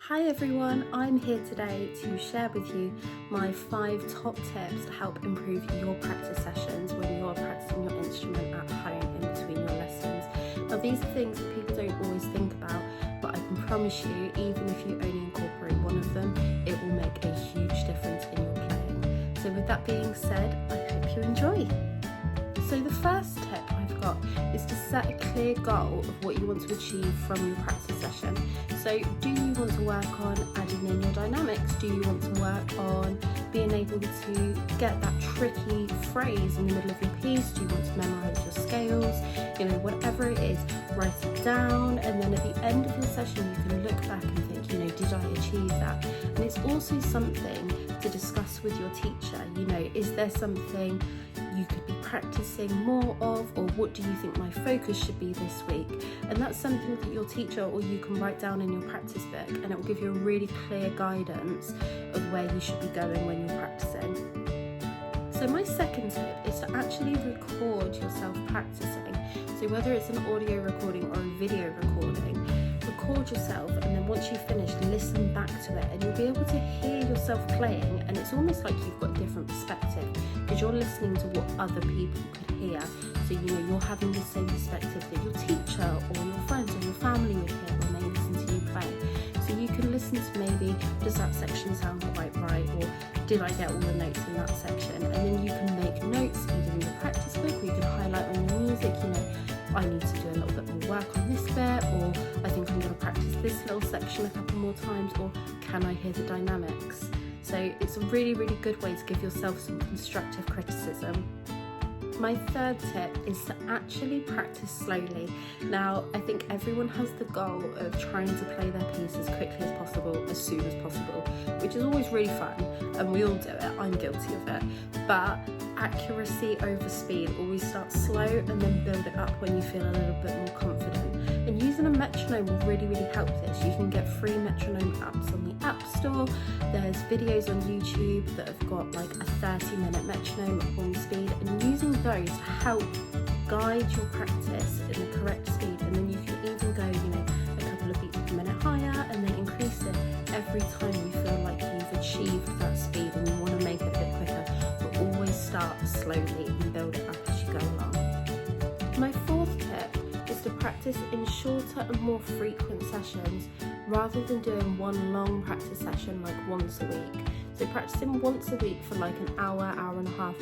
Hi everyone, I'm here today to share with you my 5 top tips to help improve your practice sessions when you're practicing your instrument at home in between your lessons. Now these are things that people don't always think about, but I can promise you, even if you only incorporate one of them, it will make a huge difference in your playing. So with that being said, I hope you enjoy. So the first tip I've got is to set a clear goal of what you want to achieve from your practice session. So do you want to work on adding in your dynamics? Do you want to work on being able to get that tricky phrase in the middle of your piece? Do you want to memorise your scales? Whatever it is, write it down, and then at the end of your session you can look back and think, did I achieve that? And it's also something to discuss with your teacher. Is there something you could be practicing more of, or what do you think my focus should be this week? And that's something that your teacher or you can write down in your practice book, and it will give you a really clear guidance of where you should be going when you're practicing. So my second tip is to actually record yourself practicing. So whether it's an audio recording or a video recording, record yourself, and then once you've finished, listen back to it, and you'll be able to hear yourself playing, and it's almost like you've got a different perspective because you're listening to what other people could hear. So you're having the same perspective that your teacher or your friends or your family would hear when they listen to you play. So you can listen to maybe, does that section sound quite right, or did I get all the notes in that section? And then you can make notes either in your practice book, or you can highlight on your music, I need to do a little bit more work on this bit, or I think I'm going to practice this little section a couple more times, or can I hear the dynamics? So it's a really, really good way to give yourself some constructive criticism. My third tip is to actually practice slowly. Now, I think everyone has the goal of trying to play their piece as quickly as possible, as soon as possible, which is always really fun, and we all do it. I'm guilty of it. But accuracy over speed. Always start slow and then build it up when you feel a little bit more confident. And using a metronome will really, really help this. You can get free metronome apps on the App Store. There's videos on YouTube that have got like a 30-minute metronome at one speed, and using those to help guide your practice in the correct speed. And then you can even go, a couple of beats per minute higher, and then increase it every time you feel like you've achieved that speed and you want to make it a bit quicker. But always start slowly and build it up as you go along. My fourth tip is to practice in shorter and more frequent sessions rather than doing one long practice session like once a week. So practicing once a week for like an hour, hour and a half,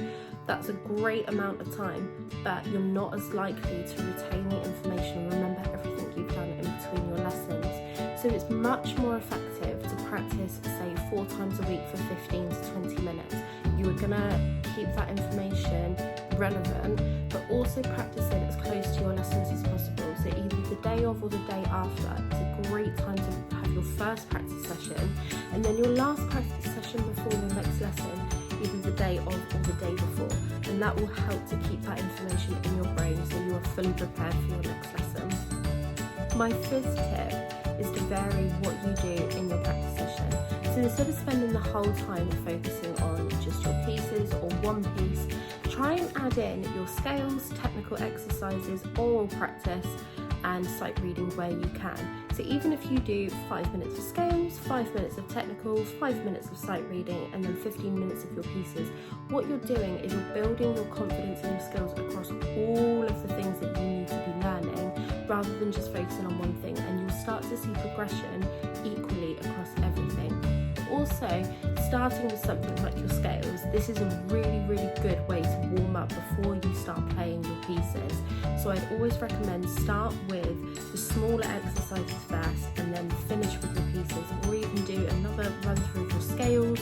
that's a great amount of time, but you're not as likely to retain the information and remember everything you've done in between your lessons. So it's much more effective to practice, say, 4 times a week for 15 to 20 minutes. You are gonna keep that information relevant, but also practice it as close to your lessons as possible. So either the day of or the day after. It's a great time to have your first practice session, and then your last practice session before your next lesson, either the day of or the day before. And that will help to keep that information in your brain so you are fully prepared for your next lesson. My fifth tip is to vary what you do in your practice session. So instead of spending the whole time focusing on just your pieces or one piece, try and add in your scales, technical exercises, oral practice, and sight reading where you can. So even if you do 5 minutes of scales, 5 minutes of technical, 5 minutes of sight reading, and then 15 minutes of your pieces, what you're doing is you're building your confidence and your skills across all of the things that you need to be learning, rather than just focusing on one thing, and you'll start to see progression equally across everything. Also, starting with something like your scales, this is a really, really good way to warm up before you start playing your pieces. So I'd always recommend start with the smaller exercises first and then finish with your pieces, or even do another run through of your scales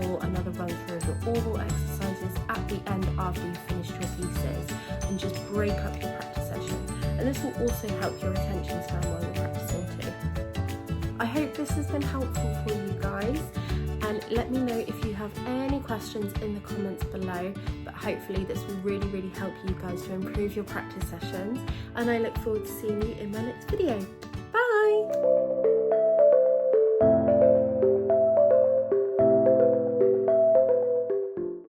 or another run through of your oral exercises at the end after you've finished your pieces, and just break up your practice session. And this will also help your attention span while you're practicing too. I hope this has been helpful for you guys, and let me know if you have any questions in the comments below, but hopefully this will really, really help you guys to improve your practice sessions, and I look forward to seeing you in my next video.